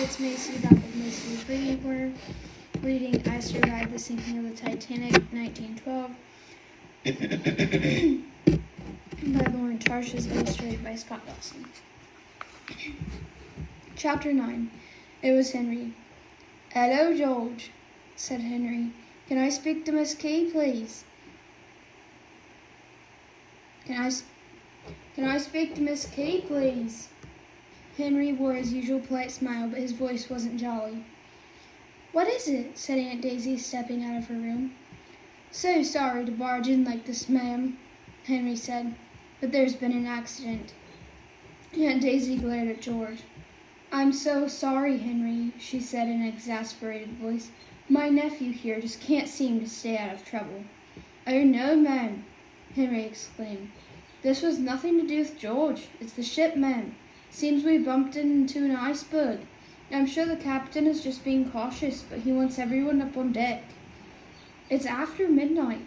it's Macy, back with Macy's Reading Corner, reading I Survived the Sinking of the Titanic, 1912, by Lauren Tarshis, illustrated by Scott Dawson. Chapter 9. It was Henry. "Hello, George," said Henry. "Can I speak to Miss Key, please?" Can I speak to Miss Key, please?" Henry wore his usual polite smile, but his voice wasn't jolly. "What is it?" said Aunt Daisy, stepping out of her room. "So sorry to barge in like this, ma'am," Henry said, "but there's been an accident." Aunt Daisy glared at George. "I'm so sorry, Henry," she said in an exasperated voice. "My nephew here just can't seem to stay out of trouble." "Oh, no, ma'am," Henry exclaimed. "This was nothing to do with George. It's the ship, ma'am. Seems we bumped into an iceberg. I'm sure the captain is just being cautious, but he wants everyone up on deck." It's after midnight,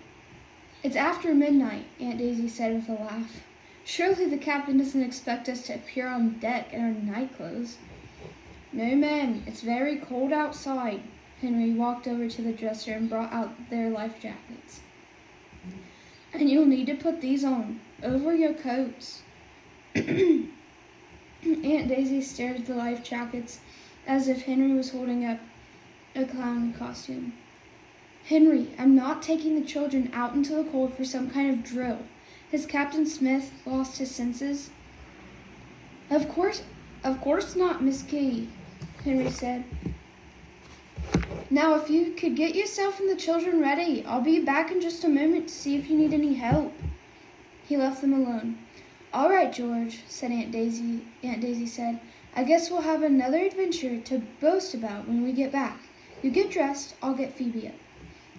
Aunt Daisy said with a laugh. "Surely the captain doesn't expect us to appear on deck in our night clothes." "No, ma'am, it's very cold outside." Henry walked over to the dresser and brought out their life jackets. "And you'll need to put these on, over your coats." Aunt Daisy stared at the life jackets as if Henry was holding up a clown costume. "Henry, I'm not taking the children out into the cold for some kind of drill. Has Captain Smith lost his senses?" Of course not, Miss Key," Henry said. "Now, if you could get yourself and the children ready, I'll be back in just a moment to see if you need any help." He left them alone. "All right, George," said Aunt Daisy said. "I guess we'll have another adventure to boast about when we get back. You get dressed, I'll get Phoebe up."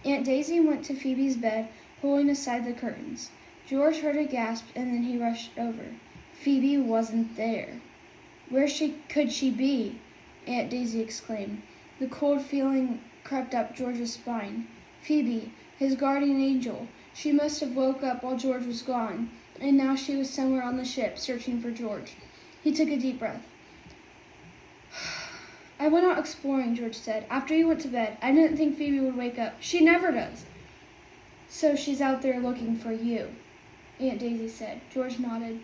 Aunt Daisy went to Phoebe's bed, pulling aside the curtains. George heard a gasp, and then he rushed over. Phoebe wasn't there. Where could she be? Aunt Daisy exclaimed. The cold feeling crept up George's spine. Phoebe, his guardian angel. She must have woke up while George was gone, and now she was somewhere on the ship searching for George. He took a deep breath. "I went out exploring," George said, "after you went to bed. I didn't think Phoebe would wake up. She never does." "So she's out there looking for you," Aunt Daisy said. George nodded.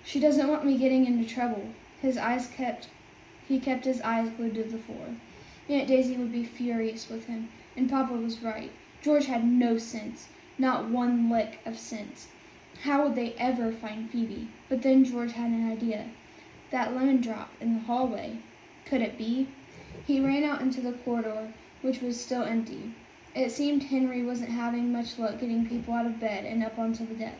"She doesn't want me getting into trouble." He kept his eyes glued to the floor. Aunt Daisy would be furious with him, and Papa was right. George had no sense, not one lick of sense. How would they ever find Phoebe? But then George had an idea. That lemon drop in the hallway. Could it be? He ran out into the corridor, which was still empty. It seemed Henry wasn't having much luck getting people out of bed and up onto the deck.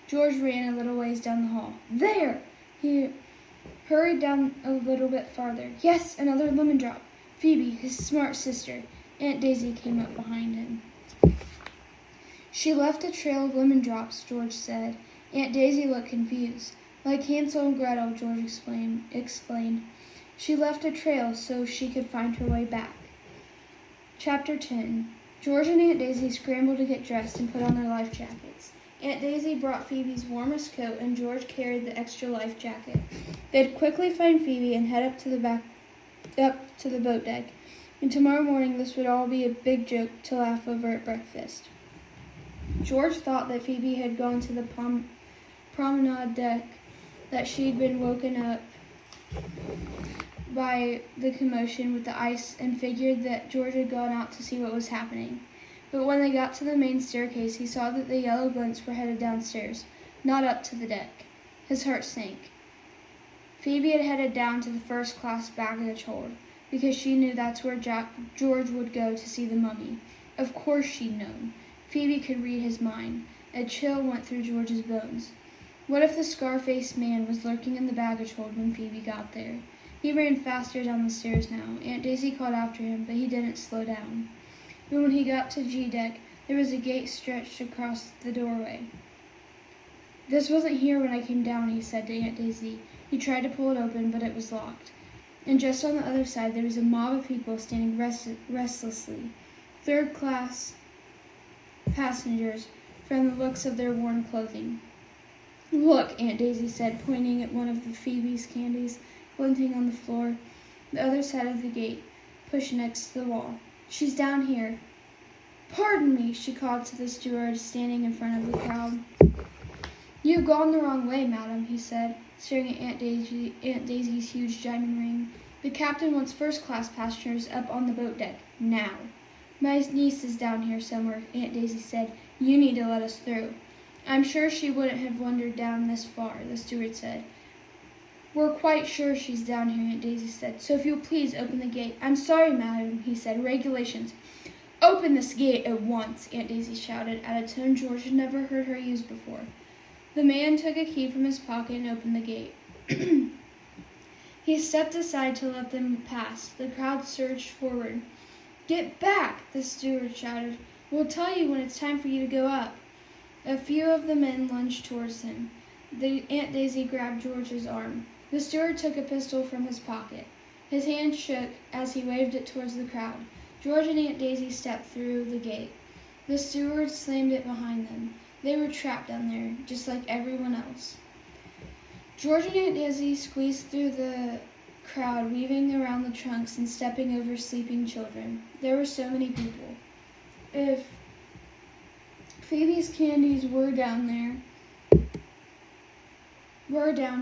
George ran a little ways down the hall. There! He hurried down a little bit farther. Yes, another lemon drop. Phoebe, his smart sister. Aunt Daisy came up behind him. "She left a trail of lemon drops," George said. Aunt Daisy looked confused. "Like Hansel and Gretel," George explained. "She left a trail so she could find her way back." Chapter 10. George and Aunt Daisy scrambled to get dressed and put on their life jackets. Aunt Daisy brought Phoebe's warmest coat, and George carried the extra life jacket. They'd quickly find Phoebe and head up to the boat deck. And tomorrow morning this would all be a big joke to laugh over at breakfast. George thought that Phoebe had gone to the promenade deck, that she'd been woken up by the commotion with the ice, and figured that George had gone out to see what was happening. But when they got to the main staircase, he saw that the yellow glints were headed downstairs, not up to the deck. His heart sank. Phoebe had headed down to the first-class baggage hold, because she knew that's where George would go to see the mummy. Of course she'd known. Phoebe could read his mind. A chill went through George's bones. What if the scar-faced man was lurking in the baggage hold when Phoebe got there? He ran faster down the stairs now. Aunt Daisy called after him, but he didn't slow down. But when he got to G-deck, there was a gate stretched across the doorway. "This wasn't here when I came down," he said to Aunt Daisy. He tried to pull it open, but it was locked. And just on the other side, there was a mob of people standing restlessly. Third-class passengers, from the looks of their worn clothing. "Look," Aunt Daisy said, pointing at one of Phoebe's candies glinting on the floor. the other side of the gate, pushed next to the wall. "She's down here." "Pardon me," she called to the steward standing in front of the crowd. "You've gone the wrong way, madam," he said, staring at Aunt Daisy's huge diamond ring. "The captain wants first-class passengers up on the boat deck, now." "My niece is down here somewhere," Aunt Daisy said. "You need to let us through." "I'm sure she wouldn't have wandered down this far," the steward said. "We're quite sure she's down here," Aunt Daisy said. "So if you'll please open the gate." "I'm sorry, madam," he said. "Regulations." "Open this gate at once," Aunt Daisy shouted, at a tone George had never heard her use before. The man took a key from his pocket and opened the gate. He stepped aside to let them pass. The crowd surged forward. "Get back," the steward shouted. "We'll tell you when it's time for you to go up." A few of the men lunged towards him. Aunt Daisy grabbed George's arm. The steward took a pistol from his pocket. His hand shook as he waved it towards the crowd. George and Aunt Daisy stepped through the gate. The steward slammed it behind them. They were trapped down there, just like everyone else. George and Aunt Daisy squeezed through the crowd, weaving around the trunks and stepping over sleeping children. There were so many people. If Phoebe's candies were down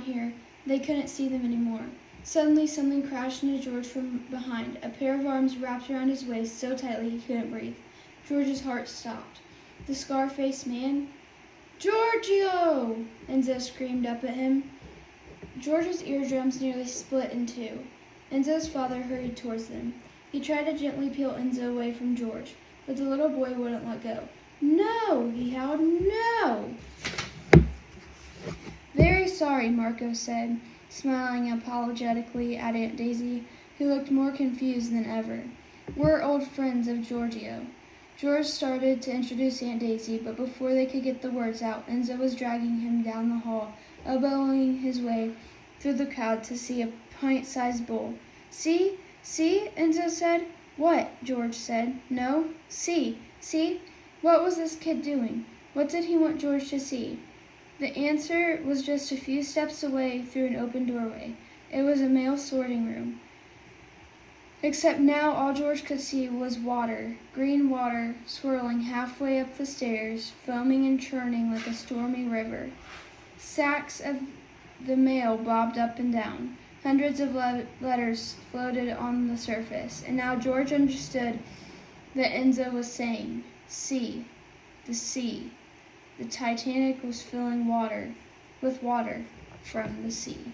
here, they couldn't see them anymore. Suddenly, something crashed into George from behind. A pair of arms wrapped around his waist so tightly he couldn't breathe. George's heart stopped. The scar-faced man. "Giorgio!" Enzo screamed up at him. George's eardrums nearly split in two. Enzo's father hurried towards them. He tried to gently peel Enzo away from George, but the little boy wouldn't let go. "No!" he howled. "No!" "Very sorry," Marco said, smiling apologetically at Aunt Daisy, who looked more confused than ever. "We're old friends of Giorgio." George started to introduce Aunt Daisy, but before they could get the words out, Enzo was dragging him down the hall, elbowing his way through the crowd to see a pint-sized bowl. "See? See?" Enzo said. "What?" George said. "No? See? See? What was this kid doing? What did he want George to see?" The answer was just a few steps away through an open doorway. It was a male sorting room. Except now all George could see was water, green water, swirling halfway up the stairs, foaming and churning like a stormy river. Sacks of the mail bobbed up and down. Hundreds of letters floated on the surface, and now George understood that Enzo was saying, "Sea, the sea." The Titanic was filling with water from the sea.